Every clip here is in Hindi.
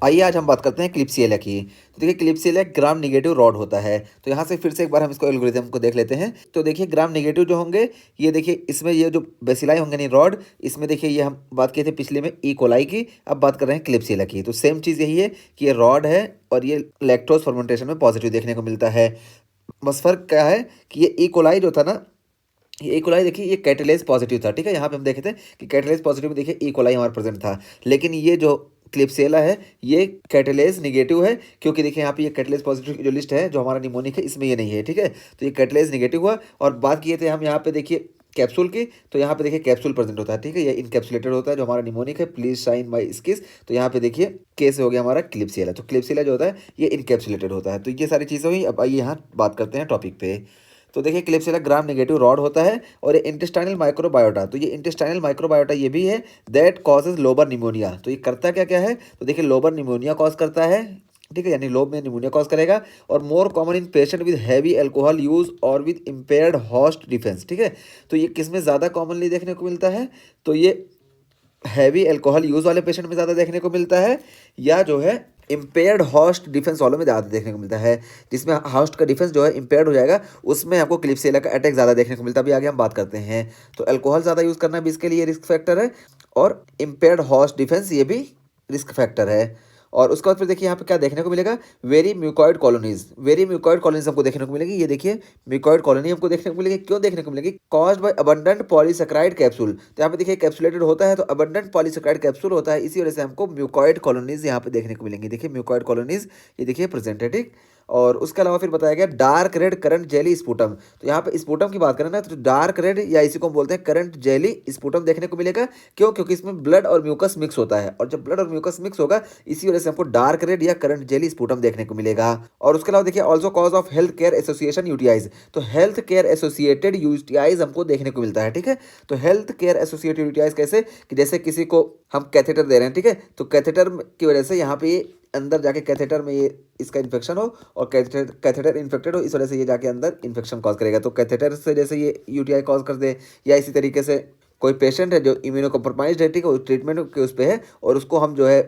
आइए आज हम बात करते हैं क्लिप्सिएला की। तो देखिए क्लिप्सिएला एक ग्राम नेगेटिव रॉड होता है। तो यहाँ से फिर से एक बार हम इसको एल्गोरिथम को देख लेते हैं। तो देखिए ग्राम नेगेटिव जो होंगे, ये देखिए इसमें ये जो बेसिलाई होंगे नहीं रॉड, इसमें देखिए ये हम बात किए थे पिछले में ई कोलाई की, अब बात कर रहे हैं क्लिप्सिएला की। तो सेम चीज़ यही है कि ये रॉड है और ये लैक्टोज फर्मेंटेशन में पॉजिटिव देखने को मिलता है। बस फ़र्क क्या है कि ये ई कोलाई जो था ना, ये ई कोलाई देखिए ये कैटेलेज पॉजिटिव था, ठीक है। यहाँ पे हम देखे थे कि कैटेलेज पॉजिटिव में देखिए ई कोलाई हमारा प्रेजेंट था, लेकिन ये जो क्लिप्सेला है ये कैटेलेज निगेटिव है, क्योंकि देखिए यहाँ पे ये कैटेलेज पॉजिटिव की जो लिस्ट है जो हमारा निमोनिक है इसमें ये नहीं है, ठीक है। तो ये कैटेलेज निगेटिव हुआ। और बात किए थे हम यहाँ पे देखिए कैप्सूल की, तो यहाँ पे देखिए कैप्सूल प्रेजेंट होता है, ठीक है। ये इनकैप्सुलेटेड होता है जो हमारा निमोनिक है, प्लीज शाइन माई स्किस। तो यहाँ पे देखिए केस हो गया हमारा क्लिप्सिएला। तो क्लिप्सिएला जो होता है ये इनकैप्सुलेटेड होता है। तो ये सारी चीज़ें हुई। अब आइए यहाँ बात करते हैं टॉपिक पे। तो देखिए क्लिप्सिला ग्राम नेगेटिव रॉड होता है और ये इंटेस्टाइनल माइक्रोबायोटा, तो ये इंटेस्टाइनल माइक्रोबायोटा ये भी है दैट कॉजेज लोबर निमोनिया। तो ये करता क्या क्या है, तो देखिए लोबर निमोनिया कॉज करता है, ठीक है, यानी लोब में निमोनिया कॉज करेगा। और more common in patient with heavy alcohol use और विद इम्पेयर्ड होस्ट डिफेंस, ठीक है। तो ये किस में ज़्यादा कॉमनली देखने को मिलता है, तो ये हैवी अल्कोहल यूज वाले पेशेंट में ज़्यादा देखने को मिलता है, या जो है इम्पेयर्ड होस्ट डिफेंस वालों में ज़्यादा देखने को मिलता है। जिसमें होस्ट का डिफेंस जो है इम्पेयर्ड हो जाएगा उसमें आपको क्लिप्सिएला का अटैक ज़्यादा देखने को मिलता है। अभी आगे हम बात करते हैं। तो अल्कोहल ज़्यादा यूज़ करना भी इसके लिए रिस्क फैक्टर है, और इम्पेयर्ड होस्ट डिफेंस ये भी रिस्क फैक्टर है। और उसके बाद फिर देखिए यहाँ पे क्या देखने को मिलेगा, very mucoid colonies. Very mucoid colonies हमको देखने को मिलेगी। ये देखिए म्यूकॉइड कॉलोनी हमको देखने को मिलेगी। क्यों देखने को मिलेगी, caused by abundant polysaccharide capsule. तो यहाँ पे देखिए कैप्सुलेटेड होता है तो अबंडेंट पॉलीसेक्राइड कैप्सूल होता है, इसी वजह से हमको म्यूकॉइड कॉलोनीज यहाँ पे देखने को मिलेंगी। देखिए म्यूकॉइड कॉलोनीज ये देखिए प्रेजेंट है, ठीक। और उसके अलावा फिर बताया गया dark red currant jelly sputum. तो यहाँ पे स्पूटम की बात करें ना, तो डार्क रेड या इसी को हम बोलते हैं करंट जेली स्पूटम देखने को मिलेगा। क्यों, क्योंकि इसमें ब्लड और म्यूकस मिक्स होता है, और जब ब्लड और म्यूकस मिक्स होगा इसी वजह से हमको डार्क रेड या करंट जेली स्पूटम देखने को मिलेगा। और उसके अलावा देखिए also cause of health care association UTIs. तो हेल्थ केयर एसोसिएटेड यूटीआईज हमको देखने को मिलता है, ठीक है। तो हेल्थ केयर एसोसिएटेड यूटीआईज कैसे, कि जैसे किसी को हम कैथेटर दे रहे हैं, ठीक है, तो कैथेटर की वजह से यहाँ पे अंदर जाके कैथेटर में ये इसका इन्फेक्शन हो, और कैथेटर इन्फेक्टेड हो, इस वजह से ये जाके अंदर इन्फेक्शन कॉज करेगा। तो कैथेटर से जैसे ये यूटीआई कॉज कर दे, या इसी तरीके से कोई पेशेंट है जो इम्यूनो कम्प्रोमाइज्ड है, ठीक है, उस ट्रीटमेंट के उस पे है, और उसको हम जो है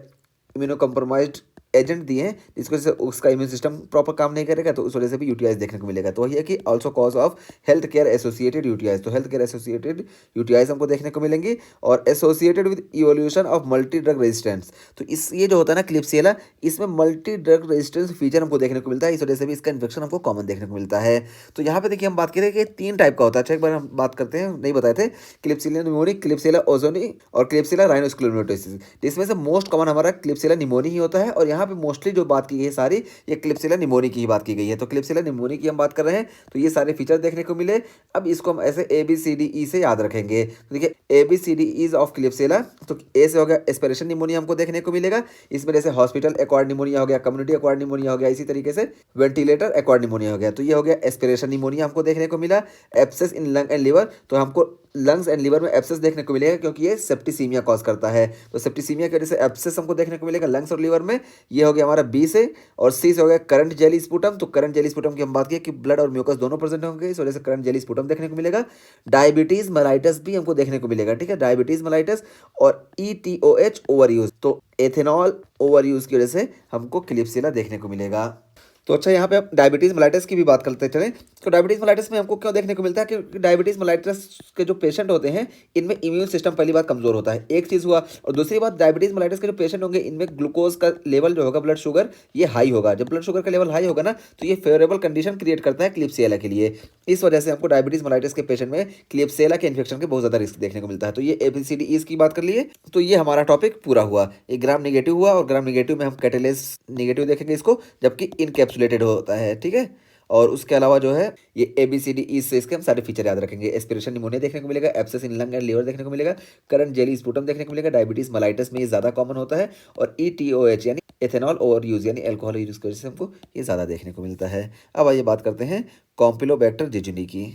इम्यूनो कम्प्रोमाइज्ड एजेंट दिए हैं जिसकी वजह से उसका इम्यून सिस्टम प्रॉपर काम नहीं करेगा, तो उस वजह से भी यूटीआईज देखने को मिलेगा। तो वही है कि also cause of health care associated UTIs. तो हेल्थ केयर एसोसिएटेड यूटीआईज हमको देखने को मिलेंगी, और associated with evolution of multi drug resistance. तो इस ये जो होता है ना क्लिप्सिएला, इसमें मल्टी ड्रग रेजिस्टेंस फीचर हमको देखने को मिलता है, इस वजह से भी इसका इन्फेक्शन हमको कॉमन देखने को मिलता है। तो यहाँ पे देखिए हम बात करें कि 3 टाइप का होता है। अच्छा एक बार हम बात करते हैं, नहीं बताए थे, क्लिप्सिला निमोनिक, क्लिप्सिला ओजोनी और क्लिप्सिला राइनोस्क्लेरोसिस। इसमें से मोस्ट कॉमन हमारा क्लिप्सिला निमोनी ही होता है, और यहाँ पे मोस्टली जो बात की गई है सारी ये क्लिप्सिला निमोनी की ही बात की गई है। तो क्लिप्सिला निमोनी की हम बात कर रहे हैं, तो ये सारे फीचर देखने को मिले। अब इसको हम ऐसे ABCDE से याद रखेंगे। तो देखिए ABCDE ऑफ क्लिप्सिला, तो ए से हो गया एस्पिरेशन निमोनिया हमको देखने को मिलेगा। इसमें जैसे हॉस्पिटल एक्वायर्ड निमोनिया हो गया, कम्युनिटी एक्वायर्ड निमोनिया हो गया, इसी तरीके से वेंटिलेटर एक्वायर्ड निमोनिया हो गया। तो ये हो गया एस्पिरेशन निमोनिया हमको देखने को मिला। Abscess in lung and liver, तो हमको लंग्स एंड लिवर में एब्सेस देखने को मिलेगा, क्योंकि ये सेप्टिसीमिया कॉज करता है। तो सेप्टिसीमिया की वजह से एब्सेस हमको देखने को मिलेगा लंग्स और लिवर में। ये हो गया हमारा बी से। और सी से हो गया करंट जेली स्पूटम। तो करंट जेली स्पूटम की हम बात की कि ब्लड और म्यूकस दोनों प्रेजेंट होंगे, इस वजह से करंट जेली स्पूटम देखने को मिलेगा। डायबिटीज मेलाइटस भी हमको देखने को मिलेगा, ठीक है, डायबिटीज मेलाइटस। और ETOH ओवर यूज, तो एथेनॉल ओवर यूज की वजह से हमको क्लिप्सिला देखने को मिलेगा। तो अच्छा यहाँ पे आप डायबिटीज़ मेलाइटिस की भी बात करते चलें। तो डायबिटीज़ मेलाइटिस में हमको क्यों देखने को मिलता है कि डायबिटीज़ मेलाइटिस के जो पेशेंट होते हैं इनमें इम्यून सिस्टम पहली बात कमज़ोर होता है, एक चीज़ हुआ। और दूसरी बात, डायबिटीज़ मेलाइटिस के जो पेशेंट होंगे इनमें ग्लूकोज का लेवल जो होगा, ब्लड शुगर, ये हाई होगा। जब ब्लड शुगर का लेवल हाई होगा ना, तो ये फेवरेबल कंडीशन क्रिएट करता है क्लिप्सिएला के लिए। इस वजह से हमको डायबिटीज़ मेलाइटिस के पेशेंट में क्लिप्सिएला के इन्फेक्शन के बहुत ज़्यादा रिस्क देखने को मिलता है। तो ये ABCDE की बात कर लिए। तो ये हमारा टॉपिक पूरा हुआ। एक ग्राम नेगेटिव हुआ, और ग्राम नेगेटिव में हम कैटेलेस नेगेटिव देखेंगे इसको, जबकि इनकैप्सुलेटेड होता है, ठीक है। और उसके अलावा जो है ये ABCDE से इसके हम सारे फीचर याद रखेंगे। एस्पिरेशन निमोनिया देखने को मिलेगा, abscess in lung and liver देखने को मिलेगा, करंट जेली स्पूटम देखने को मिलेगा, डायबिटीज मेलाइटिस में ये ज़्यादा कॉमन होता है, और ETOH यानी एथेनॉल ओवर यूज यानी अल्कोहल यूज की वजह से हमको ये ज़्यादा देखने को मिलता है। अब आइए बात करते हैं कॉम्पिलोबैक्टर जेजुनी की।